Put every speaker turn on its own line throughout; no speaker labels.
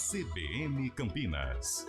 CBN Campinas.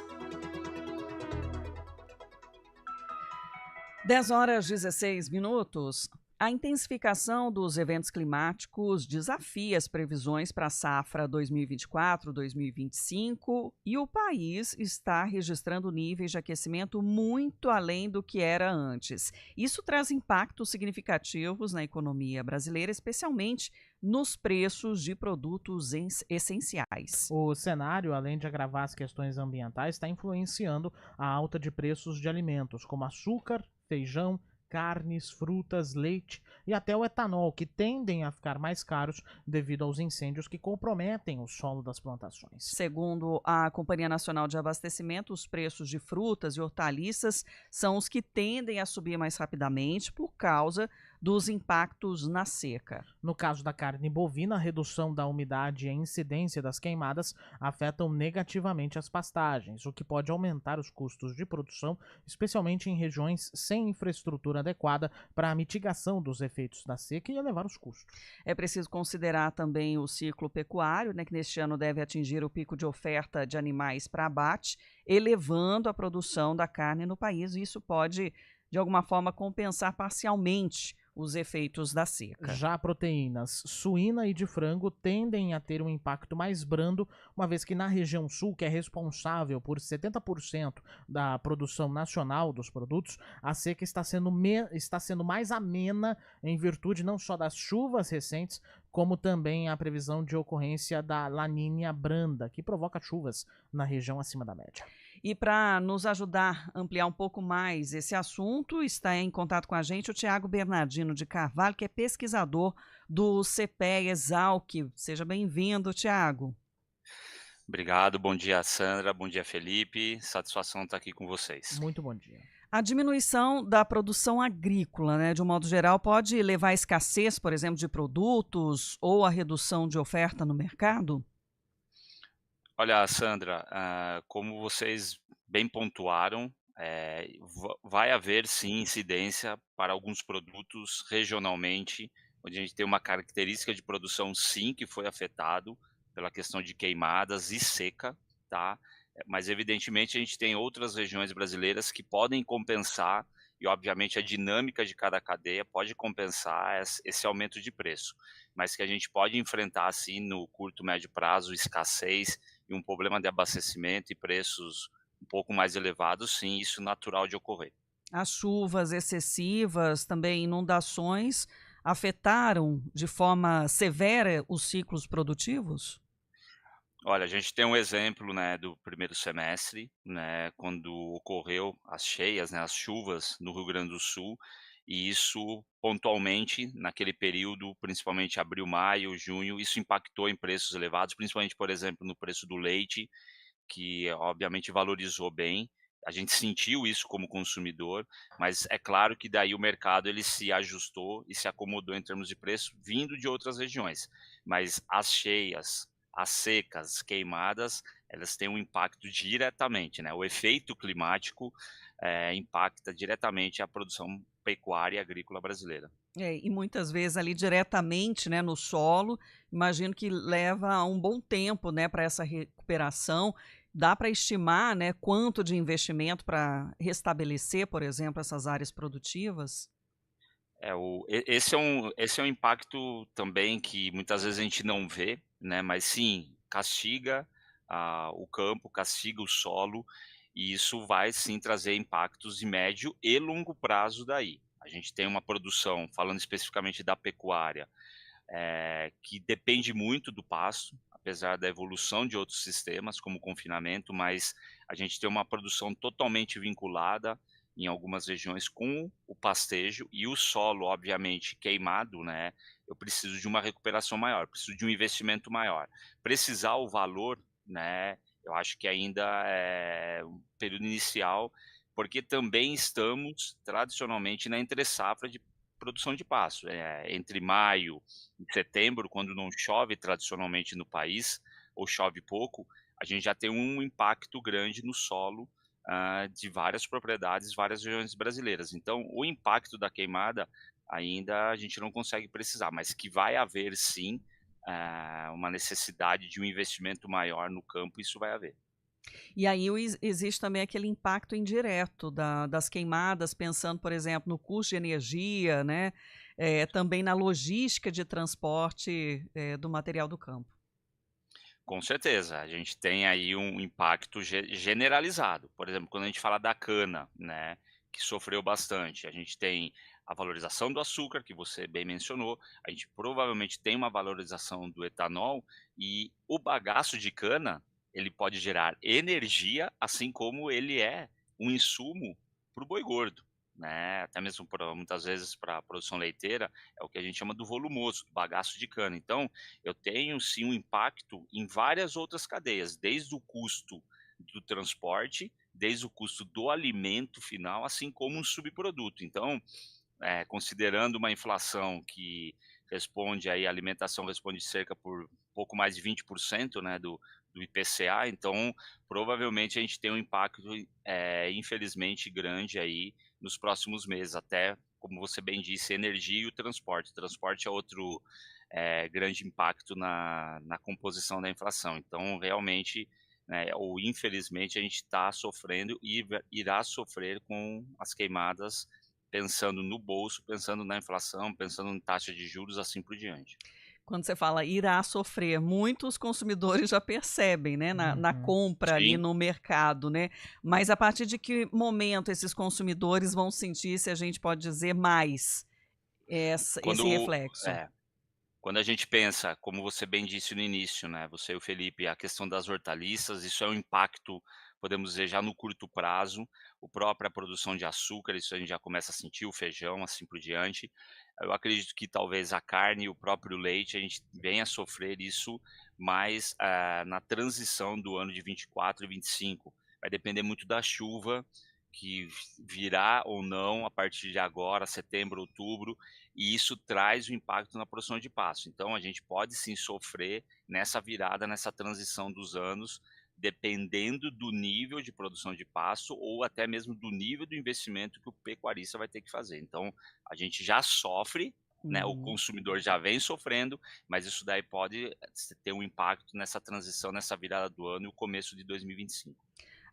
10h16. A intensificação dos eventos climáticos desafia as previsões para a safra 2024-2025 e o país está registrando níveis de aquecimento muito além do que era antes. Isso traz impactos significativos na economia brasileira, especialmente nos preços de produtos essenciais.
O cenário, além de agravar as questões ambientais, está influenciando a alta de preços de alimentos, como açúcar, feijão, carnes, frutas, leite e até o etanol, que tendem a ficar mais caros devido aos incêndios que comprometem o solo das plantações.
Segundo a Companhia Nacional de Abastecimento, os preços de frutas e hortaliças são os que tendem a subir mais rapidamente por causa dos impactos na seca.
No caso da carne bovina, a redução da umidade e a incidência das queimadas afetam negativamente as pastagens, o que pode aumentar os custos de produção, especialmente em regiões sem infraestrutura adequada para a mitigação dos efeitos da seca e elevar os custos.
É preciso considerar também o ciclo pecuário, que neste ano deve atingir o pico de oferta de animais para abate, elevando a produção da carne no país, e isso pode, de alguma forma, compensar parcialmente os efeitos da seca.
Já proteínas suína e de frango tendem a ter um impacto mais brando, uma vez que na região sul, que é responsável por 70% da produção nacional dos produtos, a seca está sendo mais amena em virtude não só das chuvas recentes, como também a previsão de ocorrência da La Niña branda, que provoca chuvas na região acima da média.
E para nos ajudar a ampliar um pouco mais esse assunto, está em contato com a gente o Tiago Bernardino de Carvalho, que é pesquisador do CPEA-Exalc. Seja bem-vindo, Tiago.
Obrigado, bom dia, Sandra, bom dia, Felipe. Satisfação estar aqui com vocês.
Muito bom dia.
A diminuição da produção agrícola, de um modo geral, pode levar à escassez, por exemplo, de produtos ou à redução de oferta no mercado?
Olha, Sandra, como vocês bem pontuaram, vai haver sim incidência para alguns produtos regionalmente, onde a gente tem uma característica de produção sim que foi afetado pela questão de queimadas e seca, tá? Mas evidentemente a gente tem outras regiões brasileiras que podem compensar e obviamente a dinâmica de cada cadeia pode compensar esse aumento de preço, mas que a gente pode enfrentar sim no curto, médio prazo, escassez e um problema de abastecimento e preços um pouco mais elevados, sim, isso é natural de ocorrer.
As chuvas excessivas, também inundações, afetaram de forma severa os ciclos produtivos?
Olha, a gente tem um exemplo, do primeiro semestre, quando ocorreu as cheias, as chuvas no Rio Grande do Sul, e isso pontualmente naquele período, principalmente abril, maio, junho, isso impactou em preços elevados, principalmente, por exemplo, no preço do leite, que obviamente valorizou bem. A gente sentiu isso como consumidor, mas é claro que daí o mercado ele se ajustou e se acomodou em termos de preço, vindo de outras regiões. Mas as cheias, as secas, queimadas, elas têm um impacto diretamente, O efeito climático impacta diretamente a produção pecuária e agrícola brasileira.
E muitas vezes ali diretamente, no solo, imagino que leva um bom tempo, para essa recuperação. Dá para estimar, quanto de investimento para restabelecer, por exemplo, essas áreas produtivas?
Esse é um impacto também que muitas vezes a gente não vê, mas sim, castiga o campo, castiga o solo, e isso vai sim trazer impactos de médio e longo prazo daí. A gente tem uma produção, falando especificamente da pecuária, que depende muito do pasto, apesar da evolução de outros sistemas, como o confinamento, mas a gente tem uma produção totalmente vinculada em algumas regiões com o pastejo e o solo, obviamente, queimado, eu preciso de uma recuperação maior, preciso de um investimento maior. Precisar o valor, eu acho que ainda é um período inicial, porque também estamos tradicionalmente na entre-safra de produção de pasto. Entre maio e setembro, quando não chove tradicionalmente no país, ou chove pouco, a gente já tem um impacto grande no solo, de várias propriedades, várias regiões brasileiras. Então, o impacto da queimada ainda a gente não consegue precisar, mas que vai haver sim, uma necessidade de um investimento maior no campo, isso vai haver.
E aí existe também aquele impacto indireto das queimadas, pensando, por exemplo, no custo de energia, né? Também na logística de transporte do material do campo.
Com certeza, a gente tem aí um impacto generalizado. Por exemplo, quando a gente fala da cana, né, que sofreu bastante, a gente tem a valorização do açúcar, que você bem mencionou, a gente provavelmente tem uma valorização do etanol e o bagaço de cana, ele pode gerar energia, assim como ele é um insumo para o boi gordo, né? Até mesmo muitas vezes para a produção leiteira, é o que a gente chama do volumoso, do bagaço de cana. Então, eu tenho sim um impacto em várias outras cadeias, desde o custo do transporte, desde o custo do alimento final, assim como um subproduto. Então, considerando uma inflação que responde aí, a alimentação responde cerca por pouco mais de 20%, né, do IPCA, então provavelmente a gente tem um impacto, infelizmente, grande aí nos próximos meses, até, como você bem disse, energia e o transporte. O transporte é outro grande impacto na composição da inflação. Então, realmente, né, ou infelizmente, a gente está sofrendo e irá sofrer com as queimadas, pensando no bolso, pensando na inflação, pensando em taxa de juros, assim por diante.
Quando você fala irá sofrer, muitos consumidores já percebem, né, na
Uhum.
compra ali
Sim,
no mercado, né? Mas a partir de que momento esses consumidores vão sentir, se a gente pode dizer, mais esse
quando
reflexo?
é, quando a gente pensa, como você bem disse no início, né, você e o Felipe, a questão das hortaliças, isso é um impacto, podemos dizer, já no curto prazo, a própria produção de açúcar, isso a gente já começa a sentir, o feijão, assim por diante. Eu acredito que talvez a carne e o próprio leite, a gente venha a sofrer isso mais na transição do ano de 24 e 25. Vai depender muito da chuva, que virá ou não a partir de agora, setembro, outubro, e isso traz o impacto na produção de pasto. Então a gente pode sim sofrer nessa virada, nessa transição dos anos, dependendo do nível de produção de pasto ou até mesmo do nível do investimento que o pecuarista vai ter que fazer. Então a gente já sofre, né, o
Uhum.
consumidor já vem sofrendo, mas isso daí pode ter um impacto nessa transição, nessa virada do ano e o começo de 2025.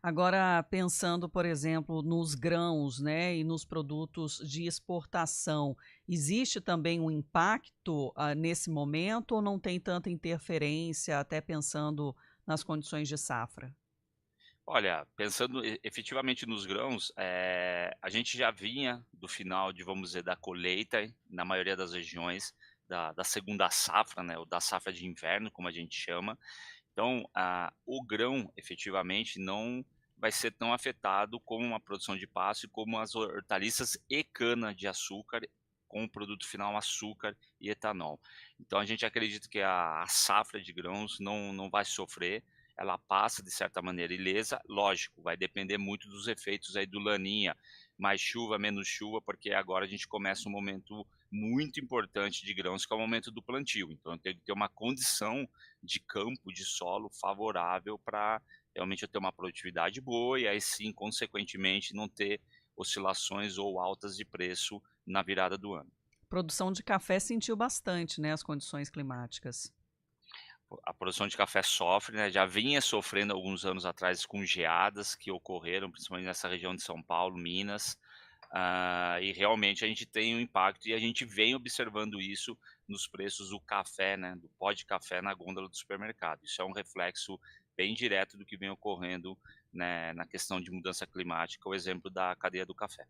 Agora, pensando, por exemplo, nos grãos, né, e nos produtos de exportação, existe também um impacto, nesse momento ou não tem tanta interferência, até pensando nas condições de safra?
Olha, pensando efetivamente nos grãos, a gente já vinha do final de, vamos dizer, da colheita, na maioria das regiões, da segunda safra, né, ou da safra de inverno, como a gente chama. Então, o grão, efetivamente, não vai ser tão afetado como a produção de pasto e como as hortaliças e cana-de-açúcar, com o produto final açúcar e etanol. Então, a gente acredita que a safra de grãos não vai sofrer, ela passa de certa maneira ilesa. Lógico, vai depender muito dos efeitos aí do Laninha, mais chuva, menos chuva, porque agora a gente começa um momento muito importante de grãos, que é o momento do plantio. Então, tem que ter uma condição de campo, de solo favorável para realmente eu ter uma produtividade boa e aí sim, consequentemente, não ter oscilações ou altas de preço na virada do ano.
Produção de café sentiu bastante, né, as condições climáticas.
A produção de café sofre, né, já vinha sofrendo alguns anos atrás com geadas que ocorreram, principalmente nessa região de São Paulo, Minas, e realmente a gente tem um impacto e a gente vem observando isso nos preços do café, né, do pó de café na gôndola do supermercado. Isso é um reflexo bem direto do que vem ocorrendo, né, na questão de mudança climática, o exemplo da cadeia do café.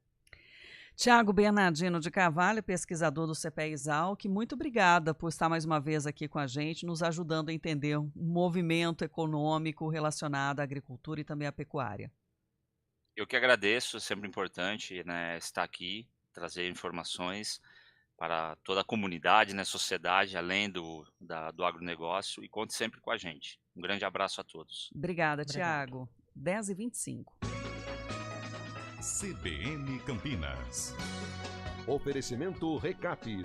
Tiago Bernardino de Carvalho, pesquisador do CPE-Exalc, muito obrigada por estar mais uma vez aqui com a gente, nos ajudando a entender um movimento econômico relacionado à agricultura e também à pecuária.
Eu que agradeço, é sempre importante, né, estar aqui, trazer informações para toda a comunidade, né, sociedade, além do agronegócio, e conte sempre com a gente. Um grande abraço a todos.
Obrigada,
Obrigado.
Tiago. 10h25.
CBN Campinas.
Oferecimento Recapes.